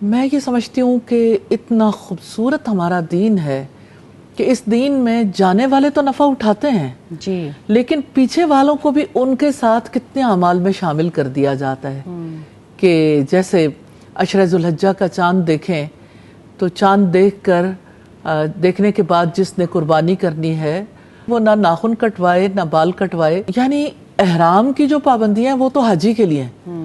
میں یہ سمجھتی ہوں کہ اتنا خوبصورت ہمارا دین ہے کہ اس دین میں جانے والے تو نفع اٹھاتے ہیں جی، لیکن پیچھے والوں کو بھی ان کے ساتھ کتنے اعمال میں شامل کر دیا جاتا ہے کہ جیسے عشرہ ذوالحجہ کا چاند دیکھیں تو چاند دیکھنے کے بعد جس نے قربانی کرنی ہے وہ نہ ناخن کٹوائے نہ بال کٹوائے، یعنی احرام کی جو پابندیاں ہیں وہ تو حاجی کے لیے ہیں۔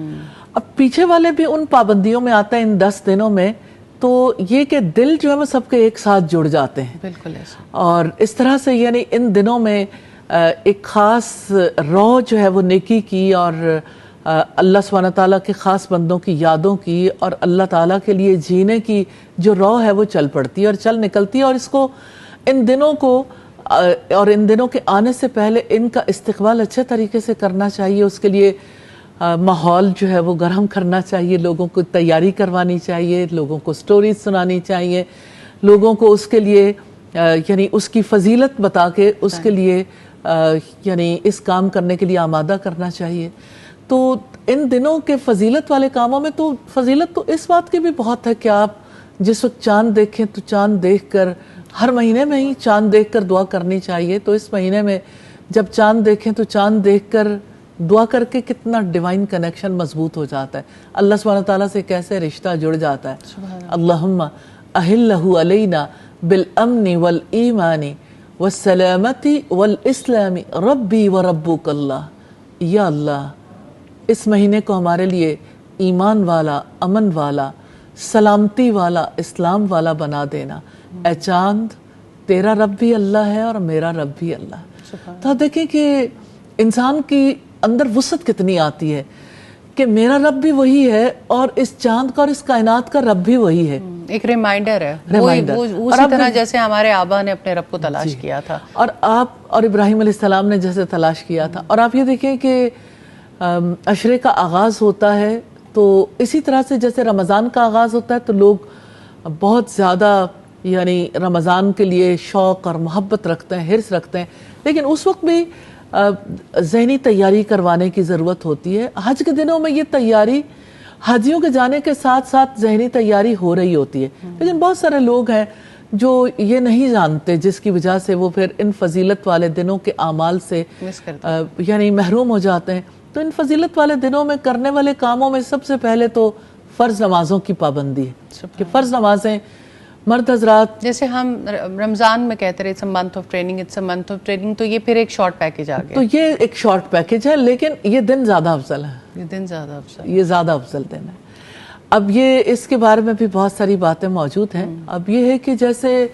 اب پیچھے والے بھی ان پابندیوں میں آتے ہیں ان 10 دنوں میں، تو یہ کہ دل جو ہے وہ سب کے ایک ساتھ جڑ جاتے ہیں بالکل ایسا۔ اور اس طرح سے یعنی ان دنوں میں ایک خاص رو جو ہے وہ نیکی کی اور اللہ سبحانہ تعالیٰ کے خاص بندوں کی یادوں کی اور اللہ تعالیٰ کے لیے جینے کی جو رو ہے وہ چل پڑتی ہے اور چل نکلتی ہے، اور اس کو ان دنوں کو اور ان دنوں کے آنے سے پہلے ان کا استقبال اچھے طریقے سے کرنا چاہیے۔ اس کے لیے ماحول جو ہے وہ گرم کرنا چاہیے، لوگوں کو تیاری کروانی چاہیے، لوگوں کو سٹوریز سنانی چاہیے، لوگوں کو اس کے لیے یعنی اس کی فضیلت بتا کے اس کے لیے یعنی اس کام کرنے کے لیے آمادہ کرنا چاہیے۔ تو ان دنوں کے فضیلت والے کاموں میں تو فضیلت تو اس بات کی بھی بہت ہے کہ آپ جس وقت چاند دیکھیں تو چاند دیکھ کر، ہر مہینے میں ہی چاند دیکھ کر دعا کرنی چاہیے، تو اس مہینے میں جب چاند دیکھیں تو چاند دیکھ کر دعا کر کے کتنا ڈیوائن کنیکشن مضبوط ہو جاتا ہے، اللہ سبحانہ تعالیٰ سے کیسے رشتہ جڑ جاتا ہے۔ اللہم احلہ علینا بالامن والایمان والسلامت والاسلام ربی وربک اللہ۔ یا اللہ اس مہینے کو ہمارے لیے ایمان والا، امن والا، سلامتی والا، اسلام والا بنا دینا۔ اے چاند تیرا رب بھی اللہ ہے اور میرا رب بھی اللہ ہے۔ تو آپ دیکھیں کہ انسان کی اندر وسعت کتنی آتی ہے کہ میرا رب بھی وہی ہے اور اس چاند کا اور اس کائنات کا رب بھی وہی ہے۔ ایک ریمائنڈر ہے، اسی طرح جیسے ہمارے آبا نے اپنے رب کو تلاش کیا تھا اور ابراہیم علیہ السلام نے جیسے تلاش کیا تھا۔ اور آپ یہ دیکھیں کہ عشرے کا آغاز ہوتا ہے تو اسی طرح سے جیسے رمضان کا آغاز ہوتا ہے تو لوگ بہت زیادہ یعنی رمضان کے لیے شوق اور محبت رکھتے ہیں، حرص رکھتے ہیں، لیکن اس وقت بھی ذہنی تیاری کروانے کی ضرورت ہوتی ہے۔ حج کے دنوں میں یہ تیاری حاجیوں کے جانے کے ساتھ ساتھ ذہنی تیاری ہو رہی ہوتی ہے، لیکن بہت سارے لوگ ہیں جو یہ نہیں جانتے، جس کی وجہ سے وہ پھر ان فضیلت والے دنوں کے اعمال سے یعنی محروم ہو جاتے ہیں۔ تو ان فضیلت والے دنوں میں کرنے والے کاموں میں سب سے پہلے تو فرض نمازوں کی پابندی ہے کہ فرض نمازیں مرد حضرات، جیسے ہم رمضان میں کہتے رہے it's a month of training, it's a month of training، تو یہ پھر ایک شارٹ پیکج آ گیا۔ تو یہ ایک شارٹ پیکج ہے، لیکن یہ دن زیادہ افضل ہے، یہ زیادہ افضل دن ہے۔ اب یہ اس کے بارے میں بھی بہت ساری باتیں موجود ہیں۔ اب یہ ہے کہ جیسے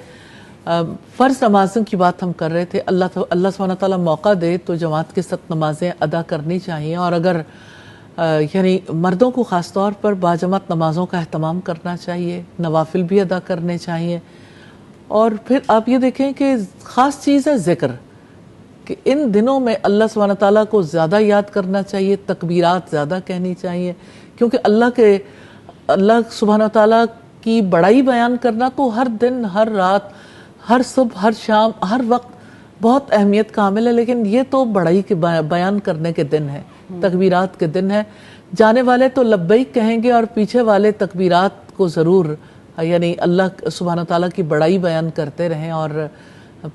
فرض نمازوں کی بات ہم کر رہے تھے، اللہ سبحانہ تعالیٰ موقع دے تو جماعت کے ساتھ نمازیں ادا کرنی چاہیے، اور اگر یعنی مردوں کو خاص طور پر باجماعت نمازوں کا اہتمام کرنا چاہیے، نوافل بھی ادا کرنے چاہیے۔ اور پھر آپ یہ دیکھیں کہ خاص چیز ہے ذکر، کہ ان دنوں میں اللہ سبحانہ تعالیٰ کو زیادہ یاد کرنا چاہیے، تکبیرات زیادہ کہنی چاہیے، کیونکہ اللہ سبحانہ تعالیٰ کی بڑائی بیان کرنا تو ہر دن، ہر رات، ہر صبح، ہر شام، ہر وقت بہت اہمیت کا حامل ہے، لیکن یہ تو بڑائی کے بیان کرنے کے دن ہے، تکبیرات کے دن ہے۔ جانے والے تو لبیک کہیں گے اور پیچھے والے تکبیرات کو ضرور یعنی اللہ سبحانہ تعالیٰ کی بڑائی بیان کرتے رہیں، اور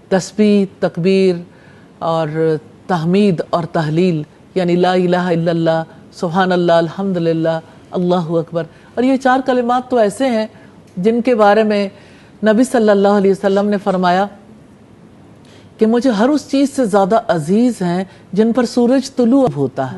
تسبیح، تکبیر اور تحمید اور تحلیل یعنی لا الہ الا اللہ، سبحان اللہ، الحمدللہ، اللہ اکبر، اور یہ 4 کلمات تو ایسے ہیں جن کے بارے میں نبی صلی اللہ علیہ وسلم نے فرمایا کہ مجھے ہر اس چیز سے زیادہ عزیز ہیں جن پر سورج طلوع ہوتا ہے۔